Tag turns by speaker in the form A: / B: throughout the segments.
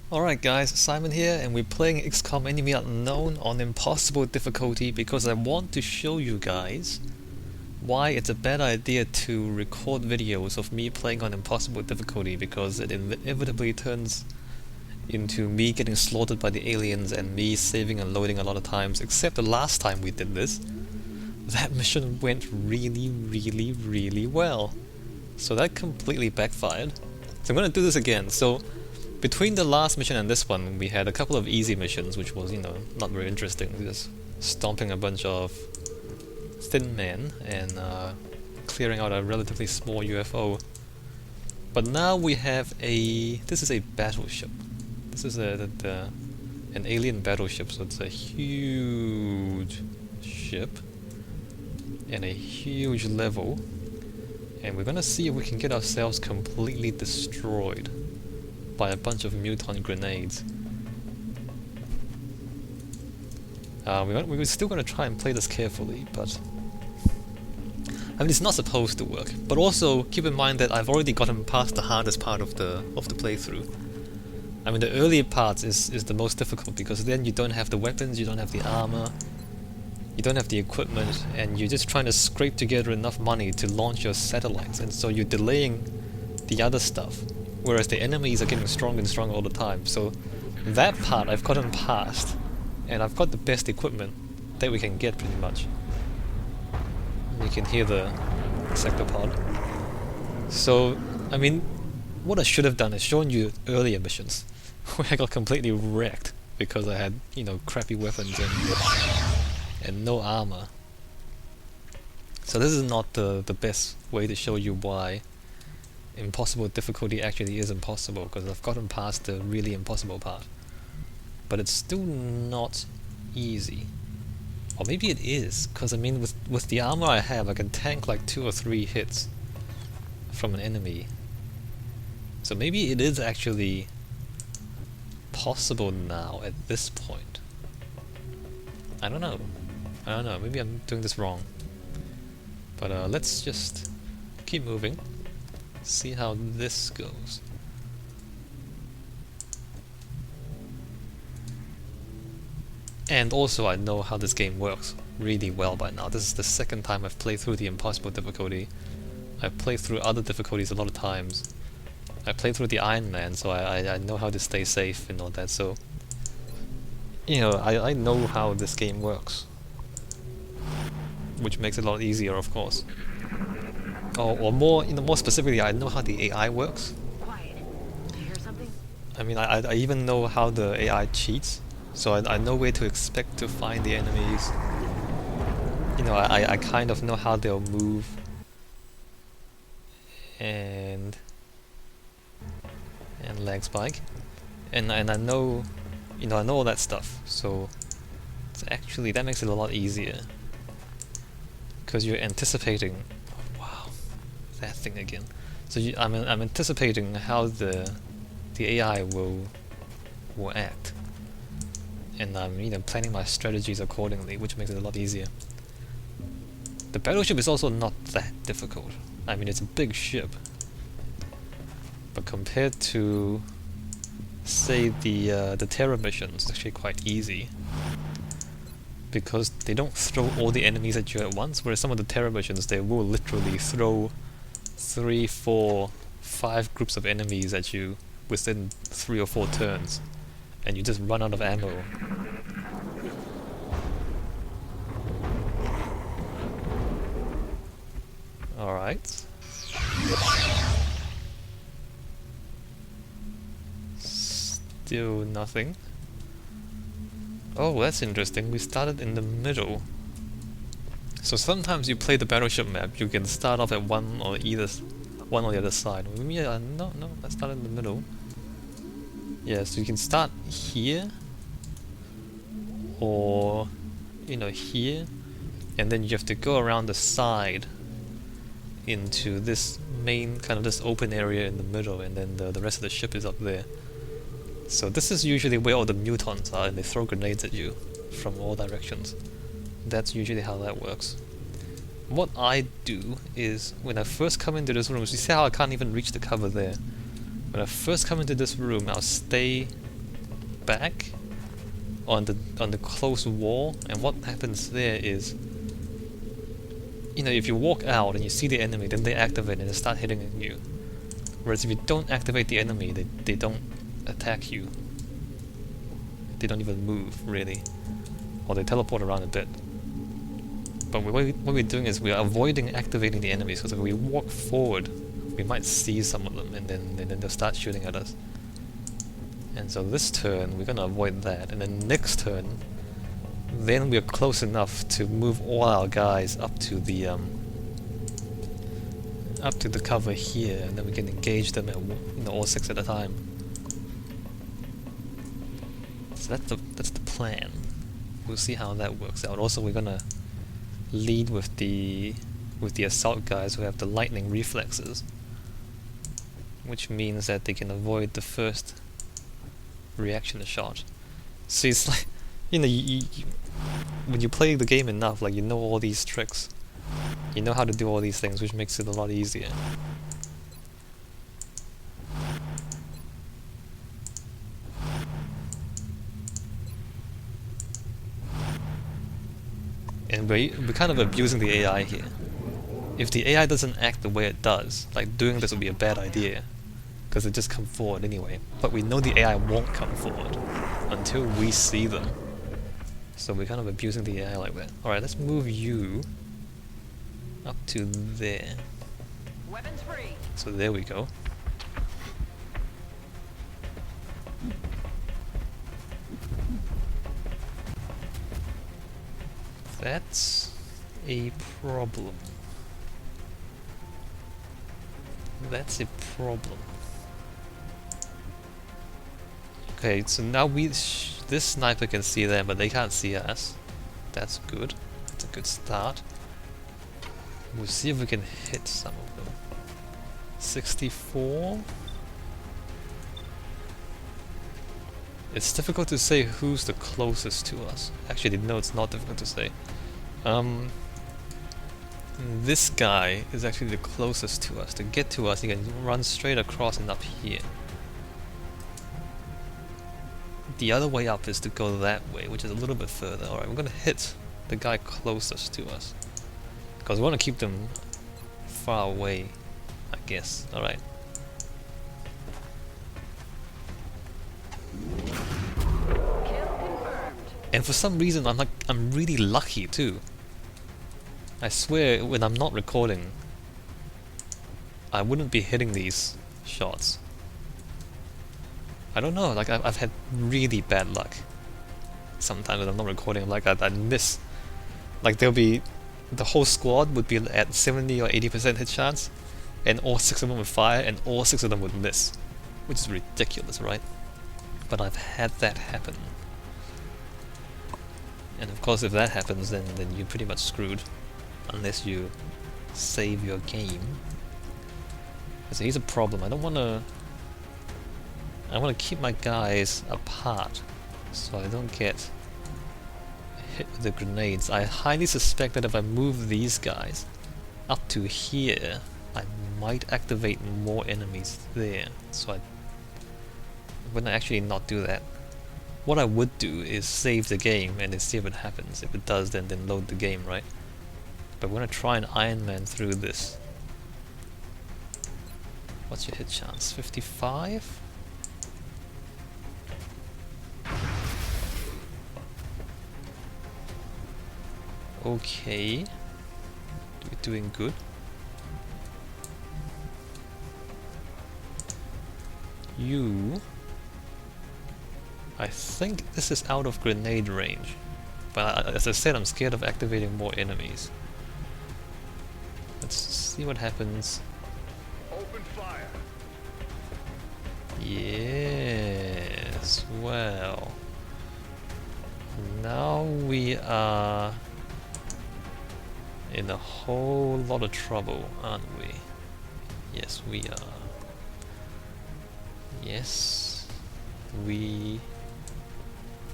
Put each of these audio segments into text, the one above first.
A: Alright guys, Simon here, and we're playing XCom Enemy Unknown on Impossible difficulty because I want to show you guys why it's a bad idea to record videos of me playing on Impossible difficulty, because it inevitably turns into me getting slaughtered by the aliens and me saving and loading a lot of times, except the last time we did this. That mission went really well. So that completely backfired. So I'm gonna do this again. So between the last mission and this one, we had a couple of easy missions, which was, not very interesting. Just stomping a bunch of thin men and clearing out a relatively small UFO. But now we have this is a battleship. This is an alien battleship, so it's a huge ship and a huge level. And we're gonna see if we can get ourselves completely destroyed by a bunch of Muton grenades. We're still going to try and play this carefully, but I mean, it's not supposed to work. But also keep in mind that I've already gotten past the hardest part of the playthrough. I mean, the earlier parts is the most difficult, because then you don't have the weapons, you don't have the armor, you don't have the equipment, and you're just trying to scrape together enough money to launch your satellites, and so you're delaying the other stuff. Whereas the enemies are getting stronger and stronger all the time. So that part I've gotten past, and I've got the best equipment that we can get pretty much. You can hear the sector pod. So, I mean, what I should have done is shown you earlier missions where I got completely wrecked because I had, crappy weapons and no armor. So this is not the best way to show you why impossible difficulty actually is impossible, because I've gotten past the really impossible part. But it's still not easy. Or maybe it is, because I mean, with the armor I have, I can tank like 2 or 3 hits from an enemy. So maybe it is actually possible now at this point. I don't know. Maybe I'm doing this wrong. But let's just keep moving. See how this goes. And also, I know how this game works really well by now. This is the second time I've played through the impossible difficulty. I've played through other difficulties a lot of times. I played through the Iron Man, so I know how to stay safe and all that, so I know how this game works. Which makes it a lot easier, of course. Or more specifically, I know how the AI works.
B: Quiet. Do you hear something?
A: I mean, I even know how the AI cheats, so I know where to expect to find the enemies. I kind of know how they'll move. And lag spike. And I know, I know all that stuff, so actually that makes it a lot easier. Because you're anticipating, that thing again. So I'm anticipating how the AI will act, and I'm planning my strategies accordingly, which makes it a lot easier. The battleship is also not that difficult. I mean, it's a big ship, but compared to, say, the Terror missions, it's actually quite easy. Because they don't throw all the enemies at you at once, whereas some of the Terror missions, they will literally throw 3, 4, 5 groups of enemies at you within 3 or 4 turns, and you just run out of ammo. Alright. Still nothing. Oh, that's interesting. We started in the middle. So sometimes you play the battleship map, you can start off at one or the other side. No, I started in the middle. Yeah, so you can start here, or here, and then you have to go around the side into this main this open area in the middle, and then the rest of the ship is up there. So this is usually where all the mutons are, and they throw grenades at you from all directions. That's usually how that works. What I do is, when I first come into this room, so you see how I can't even reach the cover there? When I first come into this room, I'll stay back on the close wall, and what happens there is, you know, if you walk out and you see the enemy, then they activate and they start hitting at you. Whereas if you don't activate the enemy, they don't attack you. They don't even move, really. Or they teleport around a bit. But what we're doing is we're avoiding activating the enemies, because if we walk forward, we might see some of them, and then they'll start shooting at us. And so this turn, we're gonna avoid that, and then next turn, then we're close enough to move all our guys up to the cover here, and then we can engage them at, you know, all 6 at a time. So that's the plan. We'll see how that works out. Also, we're gonna lead with the assault guys who have the lightning reflexes, which means that they can avoid the first reaction shot. So it's like, you know, when you play the game enough, like, you know all these tricks. You know how to do all these things, which makes it a lot easier. And we're kind of abusing the AI here. If the AI doesn't act the way it does, like, doing this would be a bad idea, because it just come forward anyway. But we know the AI won't come forward until we see them. So we're kind of abusing the AI like that. Alright, let's move you up to there.
B: Weapons free.
A: So there we go. That's a problem. That's a problem. Okay, so now this sniper can see them, but they can't see us. That's good. That's a good start. We'll see if we can hit some of them. 64. It's difficult to say who's the closest to us. Actually, no, it's not difficult to say. This guy is actually the closest to us. To get to us, he can run straight across and up here. The other way up is to go that way, which is a little bit further. Alright, we're gonna hit the guy closest to us, because we want to keep them far away, I guess. Alright. And for some reason, I'm really lucky too. I swear, when I'm not recording, I wouldn't be hitting these shots. I don't know, like I've had really bad luck. Sometimes when I'm not recording, like I miss. Like there'll be, the whole squad would be at 70 or 80% hit chance, and all 6 of them would fire, and all 6 of them would miss, which is ridiculous, right? But I've had that happen. And of course, if that happens, then you're pretty much screwed, unless you save your game. So here's a problem. I want to keep my guys apart, so I don't get hit with the grenades. I highly suspect that if I move these guys up to here, I might activate more enemies there. So I wouldn't actually not do that. What I would do is save the game and then see if it happens. If it does, then load the game, right? But we're gonna try and Iron Man through this. What's your hit chance? 55? Okay. We're doing good. You... I think this is out of grenade range. But as I said, I'm scared of activating more enemies. Let's see what happens.
C: Open fire.
A: Yes, well. Now we are in a whole lot of trouble, aren't we? Yes, we are. Yes, we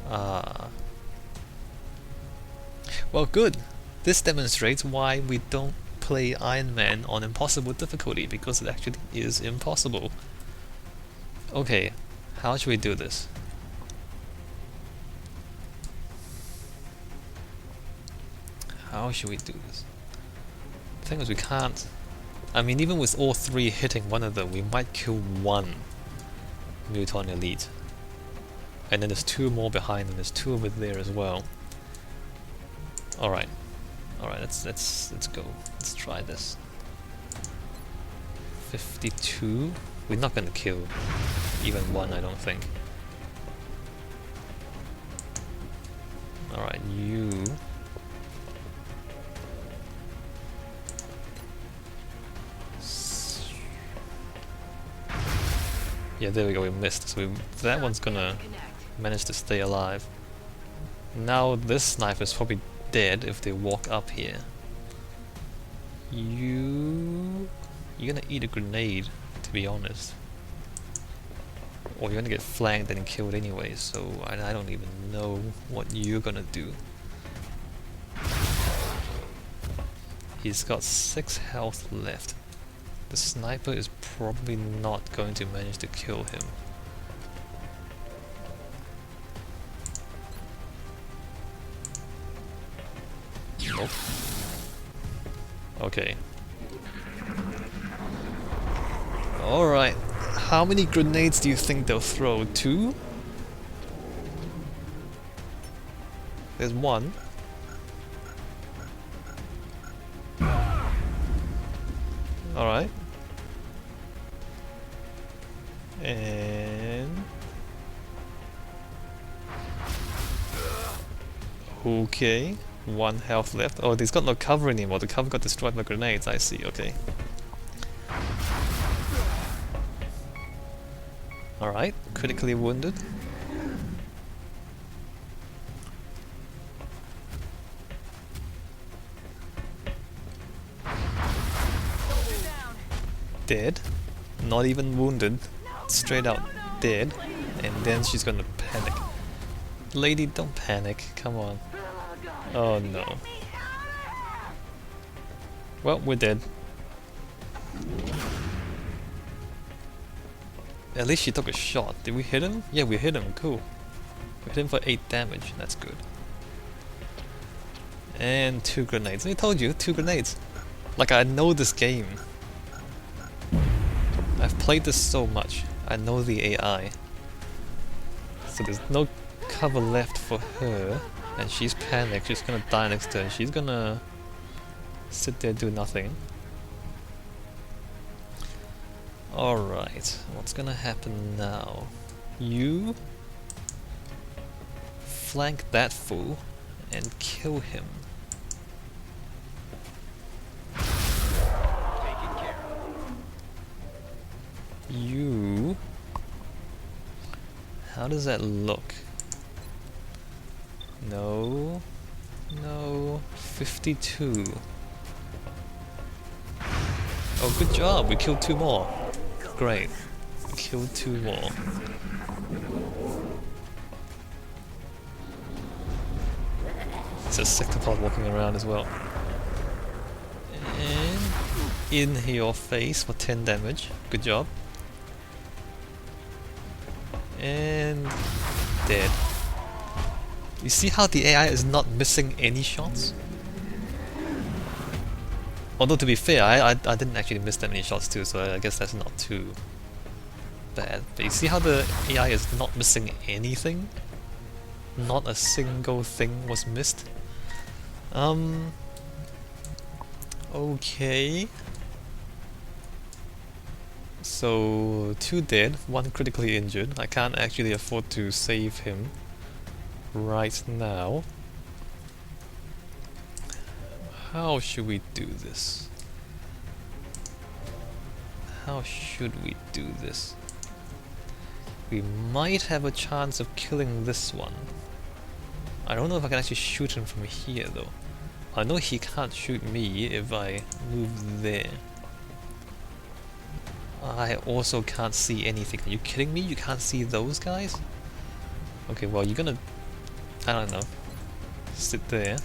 A: are. Well, good. This demonstrates why we don't play Iron Man on impossible difficulty, because it actually is impossible. Okay, how should we do this? How should we do this? The thing is, we can't... I mean, even with all three hitting one of them, we might kill one Muton elite. And then there's two more behind, and there's two over there as well. Alright. Alright, let's go. Let's try this. 52? We're not gonna kill even one, I don't think. Alright, you... Yeah, there we go, we missed. So that one's gonna manage to stay alive. Now this sniper's probably dead if they walk up here. You're gonna eat a grenade, to be honest. Or you're gonna get flanked and killed anyway, so I don't even know what you're gonna do. He's got 6 health left. The sniper is probably not going to manage to kill him. Nope. Okay. Alright. How many grenades do you think they'll throw? 2? There's 1. Alright. And... okay. 1 health left. Oh, he's got no cover anymore. The cover got destroyed by grenades. I see, okay. Alright, critically wounded. Dead. Not even wounded. Straight out dead. And then she's gonna panic. Lady, don't panic. Come on. Oh no. Well, we're dead. At least she took a shot. Did we hit him? Yeah, we hit him. Cool. We hit him for 8 damage. That's good. And 2 grenades. I told you, 2 grenades. Like, I know this game. I've played this so much. I know the AI. So there's no cover left for her. And she's panicked. She's gonna die next turn. She's gonna sit there, do nothing. Alright, what's gonna happen now? You flank that fool and kill him. You... how does that look? No... no... 52. Oh, good job, we killed 2 more. Great. We killed 2 more. It's a sectopod walking around as well. And in your face for 10 damage. Good job. And dead. You see how the AI is not missing any shots? Although to be fair, I didn't actually miss that many shots too, so I guess that's not too bad. But you see how the AI is not missing anything? Not a single thing was missed. Okay. So 2 dead, 1 critically injured. I can't actually afford to save him right now. How should we do this? How should we do this? We might have a chance of killing this one. I don't know if I can actually shoot him from here though. I know he can't shoot me if I move there. I also can't see anything. Are you kidding me? You can't see those guys? Okay, well you're gonna... I don't know. Sit there.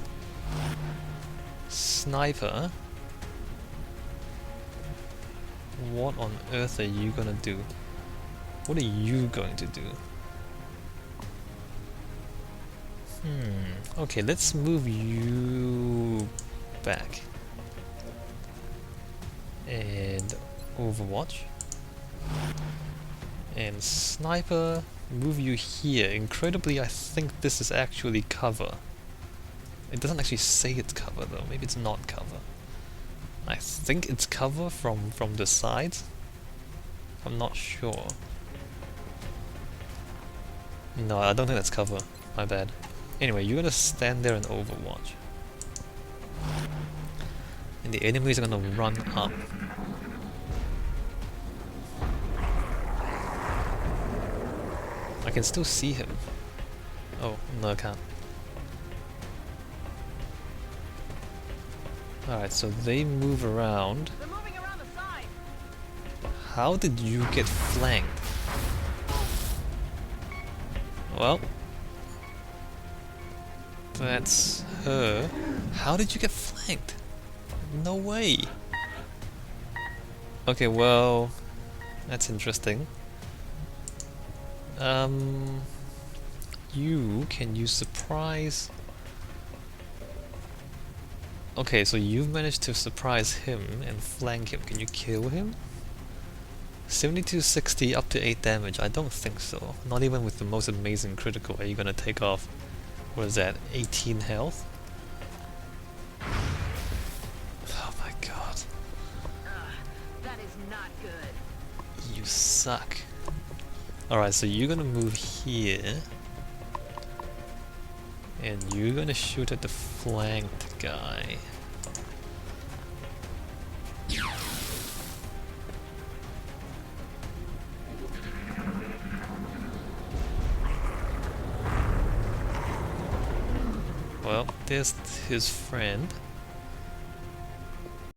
A: Sniper? What on earth are you gonna do? What are you going to do? Okay, let's move you back. And Overwatch. And Sniper, move you here. Incredibly, I think this is actually cover. It doesn't actually say it's cover though, maybe it's not cover. I think it's cover from the sides. I'm not sure. No, I don't think that's cover. My bad. Anyway, you're gonna stand there and Overwatch. And the enemies are gonna run up. I can still see him. Oh, no I can't. Alright, so they move around.
B: They're moving around the side.
A: How did you get flanked? Well, that's her. How did you get flanked? No way. Okay, well, that's interesting. Can you surprise? Okay, so you've managed to surprise him and flank him. Can you kill him? 7260 up to 8 damage. I don't think so. Not even with the most amazing critical are you gonna take off, what is that, 18 health? Oh my god.
B: That is not good.
A: You suck. Alright, so you're gonna move here. And you're gonna shoot at the flanked guy. Well, there's his friend.